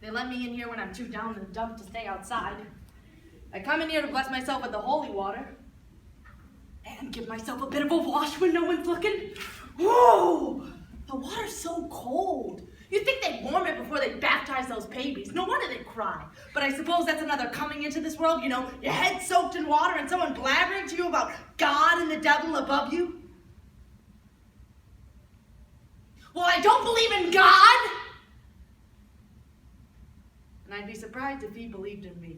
They let me in here when I'm too down in the dump to stay outside. I come in here to bless myself with the holy water and give myself a bit of a wash when no one's looking. Whoa! The water's so cold. You'd think they'd warm it before they baptize those babies. No wonder they cry. But I suppose that's another coming into this world, you know, your head soaked in water and someone blabbering to you about God and the devil above you. Well, I don't believe in God. And I'd be surprised if he believed in me.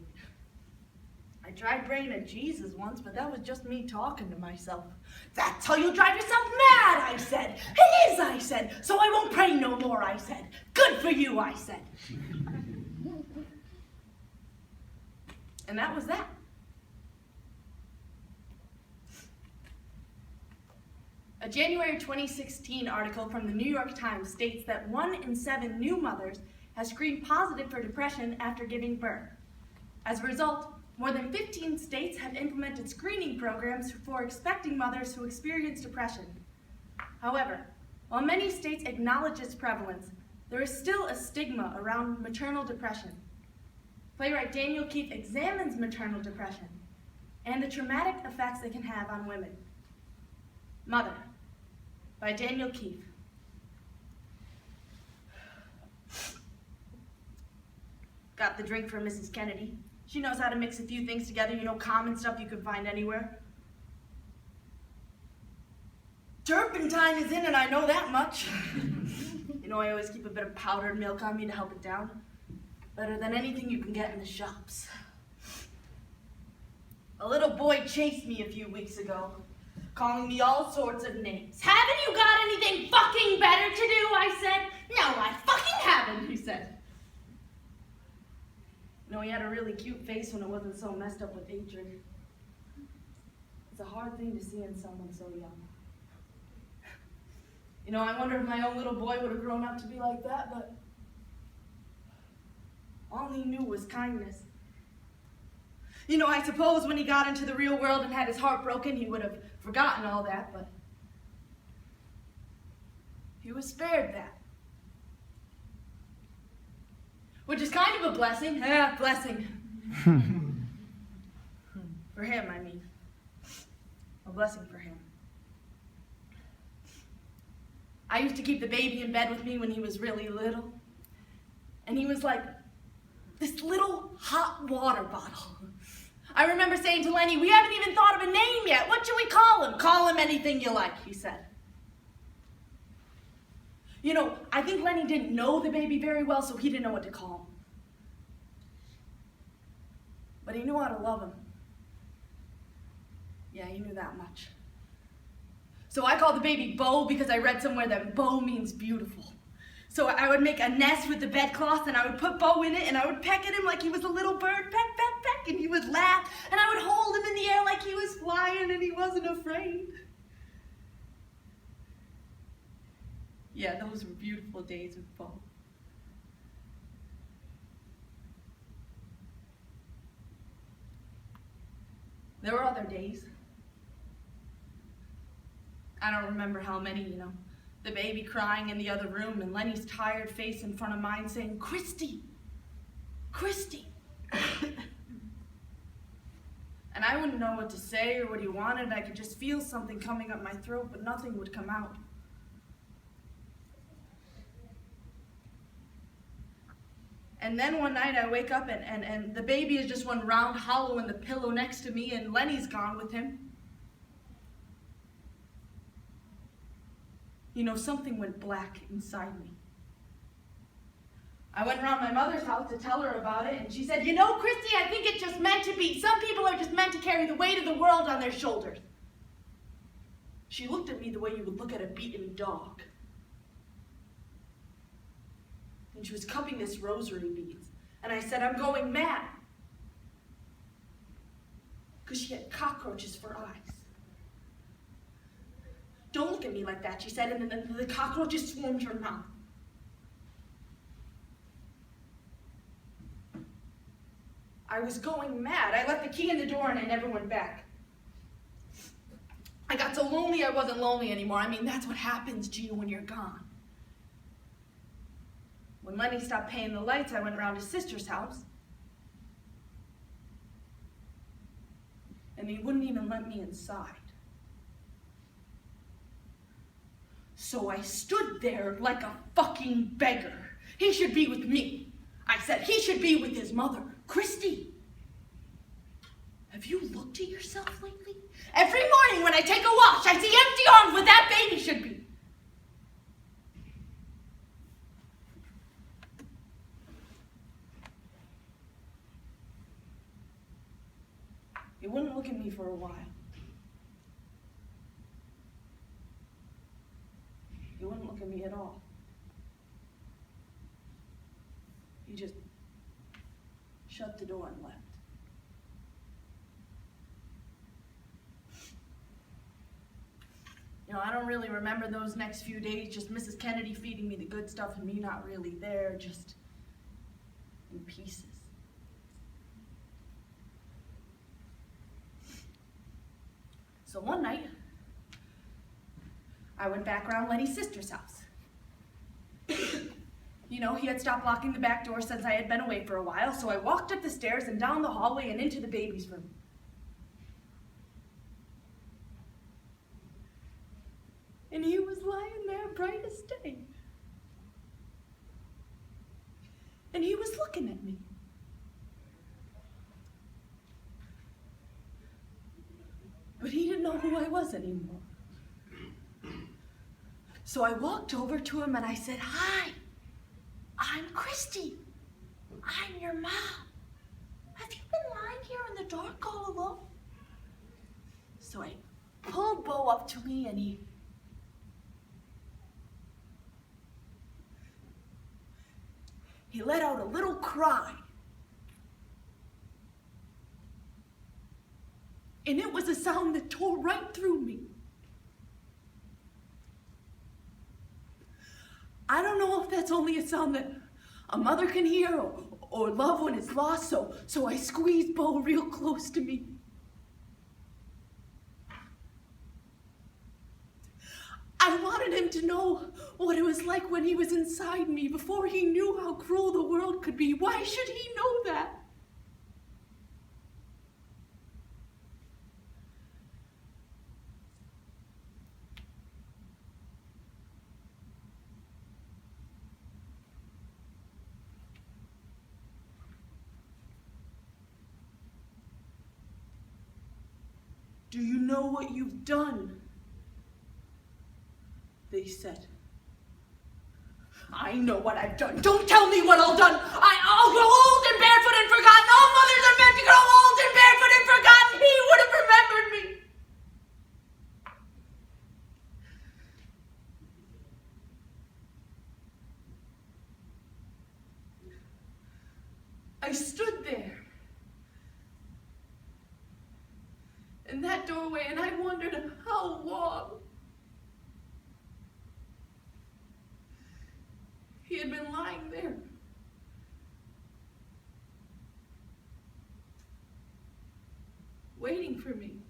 I tried praying to Jesus once, but that was just me talking to myself. That's how you drive yourself mad, I said. It is, I said. So I won't pray no more, I said. Good for you, I said. And that was that. A January 2016 article from the New York Times states that 1 in 7 new mothers has screened positive for depression after giving birth. As a result, more than 15 states have implemented screening programs for expecting mothers who experience depression. However, while many states acknowledge its prevalence, there is still a stigma around maternal depression. Playwright Daniel Keefe examines maternal depression and the traumatic effects it can have on women. Mother, by Daniel Keefe. Got the drink for Mrs. Kennedy. She knows how to mix a few things together, you know, common stuff you can find anywhere. Turpentine is in it, I know that much. You know, I always keep a bit of powdered milk on me to help it down. Better than anything you can get in the shops. A little boy chased me a few weeks ago, calling me all sorts of names. Haven't you got anything fucking better to do? I said. No, I fucking haven't, he said. You know, he had a really cute face when it wasn't so messed up with hatred. It's a hard thing to see in someone so young. You know, I wonder if my own little boy would have grown up to be like that, but all he knew was kindness. You know, I suppose when he got into the real world and had his heart broken, he would have forgotten all that, but he was spared that. Which is kind of a blessing. Yeah, blessing. For him, I mean. A blessing for him. I used to keep the baby in bed with me when he was really little. And he was like this little hot water bottle. I remember saying to Lenny, we haven't even thought of a name yet. What should we call him? Call him anything you like, he said. You know, I think Lenny didn't know the baby very well, so he didn't know what to call him. But he knew how to love him. Yeah, he knew that much. So I called the baby Bo because I read somewhere that Bo means beautiful. So I would make a nest with the bedcloth and I would put Bo in it and I would peck at him like he was a little bird, peck, peck, peck, and he would laugh and I would hold him in the air like he was flying and he wasn't afraid. Yeah, those were beautiful days with Bo. There were other days. I don't remember how many, you know. The baby crying in the other room and Lenny's tired face in front of mine saying, Christy, Christy. And I wouldn't know what to say or what he wanted. I could just feel something coming up my throat, but nothing would come out. And then one night I wake up and the baby is just one round hollow in the pillow next to me and Lenny's gone with him. You know, something went black inside me. I went around my mother's house to tell her about it, and she said, you know, Christy, I think it's just meant to be. Some people are just meant to carry the weight of the world on their shoulders. She looked at me the way you would look at a beaten dog. And she was cupping this rosary beads. And I said, I'm going mad. Because she had cockroaches for eyes. Don't look at me like that, she said, and then the cockroaches swarmed her mouth. I was going mad. I left the key in the door and I never went back. I got so lonely I wasn't lonely anymore. I mean, that's what happens to you when you're gone. When Lenny stopped paying the lights, I went around his sister's house. And he wouldn't even let me inside. So I stood there like a fucking beggar. He should be with me. I said he should be with his mother, Christy. Have you looked at yourself lately? Every morning when I take a wash, I see empty arms where that baby should be. He wouldn't look at me for a while. He wouldn't look at me at all. He just shut the door and left. You know, I don't really remember those next few days, just Mrs. Kennedy feeding me the good stuff and me not really there, just in pieces. So one night, I went back around Lenny's sister's house. You know, he had stopped locking the back door since I had been away for a while, so I walked up the stairs and down the hallway and into the baby's room. And he was lying there bright as day. And he was looking at me. But he didn't know who I was anymore. So I walked over to him and I said, "Hi, I'm Christy. I'm your mom. Have you been lying here in the dark all alone?" So I pulled Bo up to me and he let out a little cry. And it was a sound that tore right through me. I don't know if that's only a sound that a mother can hear or love when it's lost, so I squeezed Bo real close to me. I wanted him to know what it was like when he was inside me before he knew how cruel the world could be. Why should he know that? "Do you know what you've done?" they said. "I know what I've done. Don't tell me what I've done. I'll grow old and barefoot and forgotten. All mothers are meant to grow old and barefoot and forgotten. He would have remembered me." I stood there in that doorway and I wondered how long he had been lying there. Waiting for me.